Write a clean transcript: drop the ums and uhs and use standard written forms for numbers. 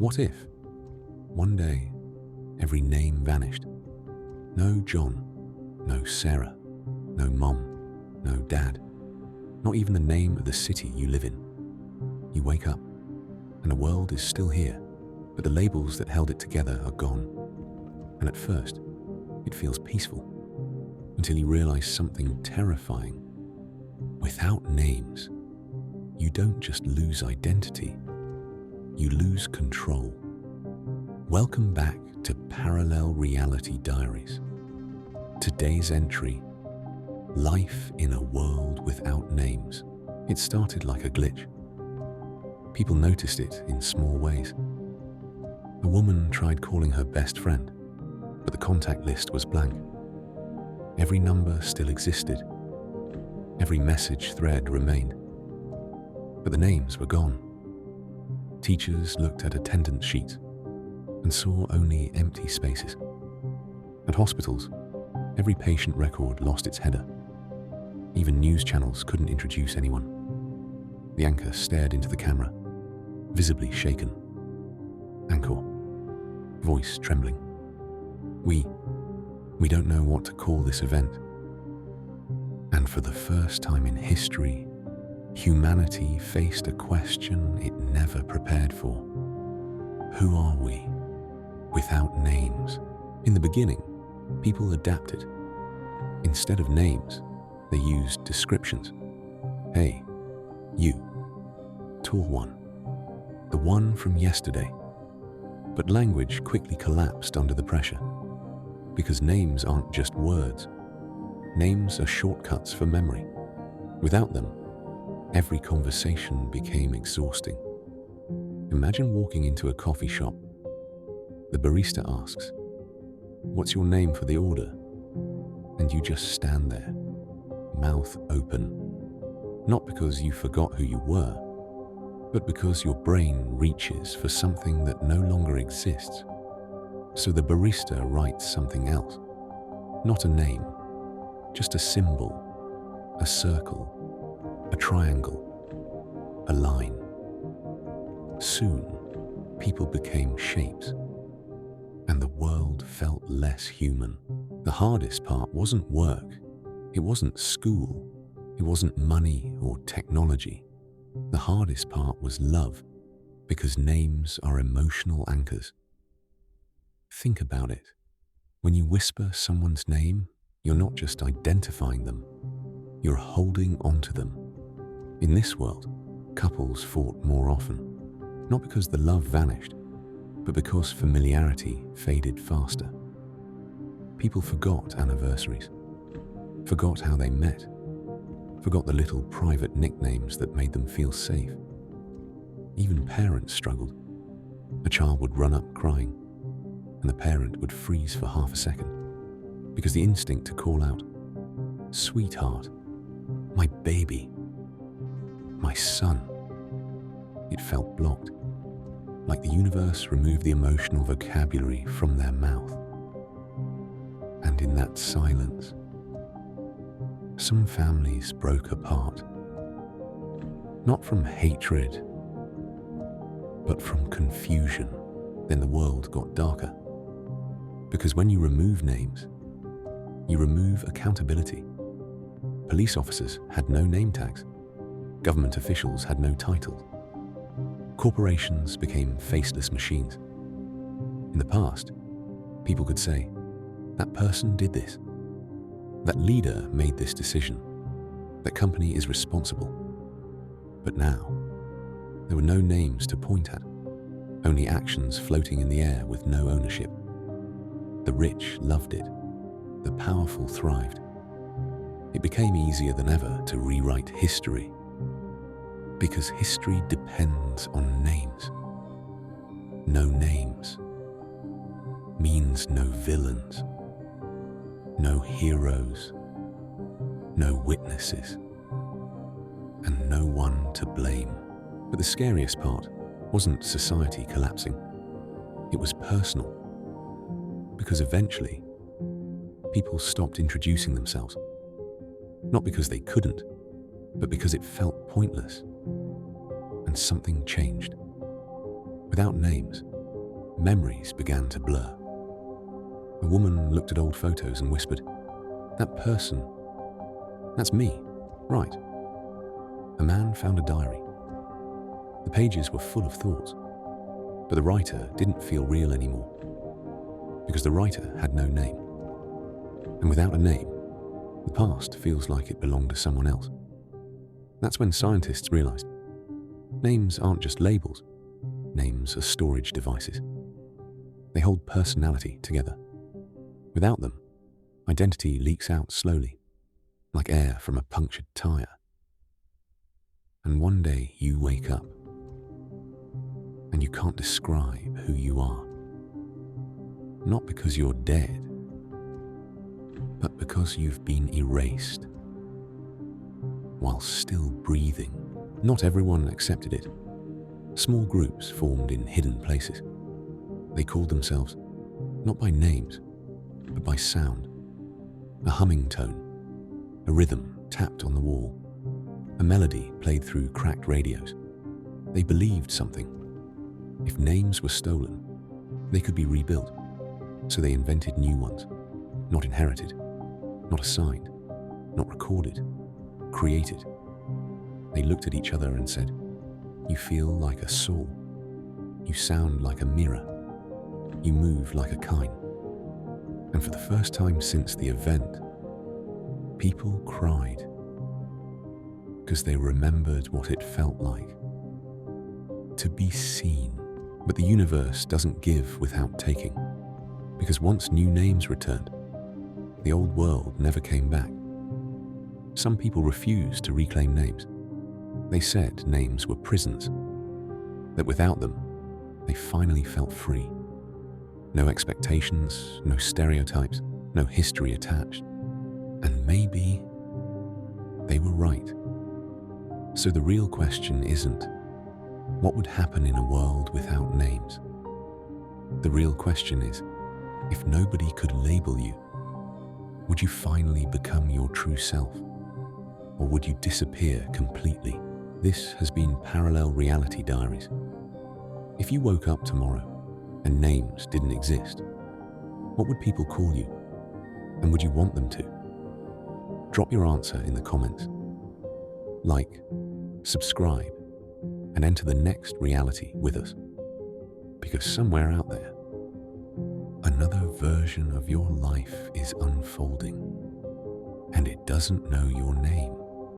What if, one day, every name vanished? No John, no Sarah, no Mom, no Dad, not even the name of the city you live in. You wake up, and the world is still here, but the labels that held it together are gone. And at first, it feels peaceful, until you realize something terrifying. Without names, you don't just lose identity, you lose control. Welcome back to Parallel Reality Diaries. Today's entry: life in a world without names. It started like a glitch. People noticed it in small ways. A woman tried calling her best friend, but the contact list was blank. Every number still existed. Every message thread remained. But the names were gone. Teachers looked at attendance sheets and saw only empty spaces. At hospitals, every patient record lost its header. Even news channels couldn't introduce anyone. The anchor stared into the camera, visibly shaken. Anchor, voice trembling. We don't know what to call this event. And for the first time in history, humanity faced a question it never prepared for. Who are we? Without names. In the beginning, people adapted. Instead of names, they used descriptions. Hey, you, tall one, the one from yesterday. But language quickly collapsed under the pressure, because names aren't just words. Names are shortcuts for memory. Without them, every conversation became exhausting. Imagine walking into a coffee shop. The barista asks, "What's your name for the order?" And you just stand there, mouth open. Not because you forgot who you were, but because your brain reaches for something that no longer exists. So the barista writes something else. Not a name, just a symbol, a circle, a triangle, a line. Soon, people became shapes, and the world felt less human. The hardest part wasn't work, it wasn't school, it wasn't money or technology. The hardest part was love, because names are emotional anchors. Think about it. When you whisper someone's name, you're not just identifying them, you're holding onto them. In this world, couples fought more often, not because the love vanished, but because familiarity faded faster. People forgot anniversaries, forgot how they met, forgot the little private nicknames that made them feel safe. Even parents struggled. A child would run up crying, and the parent would freeze for half a second, because the instinct to call out, "Sweetheart, my baby, my son," it felt blocked, like the universe removed the emotional vocabulary from their mouth. And in that silence, some families broke apart, not from hatred, but from confusion. Then the world got darker. Because when you remove names, you remove accountability. Police officers had no name tags. Government officials had no titles. Corporations became faceless machines. In the past, people could say, "That person did this. That leader made this decision. That company is responsible." But now, there were no names to point at, only actions floating in the air with no ownership. The rich loved it. The powerful thrived. It became easier than ever to rewrite history, because history depends on names. No names means no villains, no heroes, no witnesses, and no one to blame. But the scariest part wasn't society collapsing. It was personal. Because eventually, people stopped introducing themselves. Not because they couldn't, but because it felt pointless. And something changed. Without names, Memories began to blur. A woman looked at old photos and whispered, "That person, that's me, right?" A man found a diary. The pages were full of thoughts, but the writer didn't feel real anymore, because the writer had no name. And without a name, the past feels like it belonged to someone else. That's when scientists realized names aren't just labels. Names are storage devices. They hold personality together. Without them, identity leaks out slowly, like air from a punctured tire. And one day you wake up, and you can't describe who you are. Not because you're dead, but because you've been erased while still breathing. Not everyone accepted it. Small groups formed in hidden places. They called themselves not by names, but by sound. A humming tone, a rhythm tapped on the wall, a melody played through cracked radios. They believed something. If names were stolen, they could be rebuilt. So they invented new ones, not inherited, not assigned, not recorded, created. They looked at each other and said, "You feel like a soul. You sound like a mirror. You move like a kine." And for the first time since the event, people cried because they remembered what it felt like to be seen. But the universe doesn't give without taking, because once new names returned, the old world never came back. Some people refused to reclaim names. They said names were prisons, that without them, they finally felt free. No expectations, no stereotypes, no history attached. And maybe they were right. So the real question isn't, what would happen in a world without names? The real question is, if nobody could label you, would you finally become your true self? Or would you disappear completely? This has been Parallel Reality Diaries. If you woke up tomorrow and names didn't exist, what would people call you? And would you want them to? Drop your answer in the comments. Like, subscribe, and enter the next reality with us. Because somewhere out there, another version of your life is unfolding, and it doesn't know your name.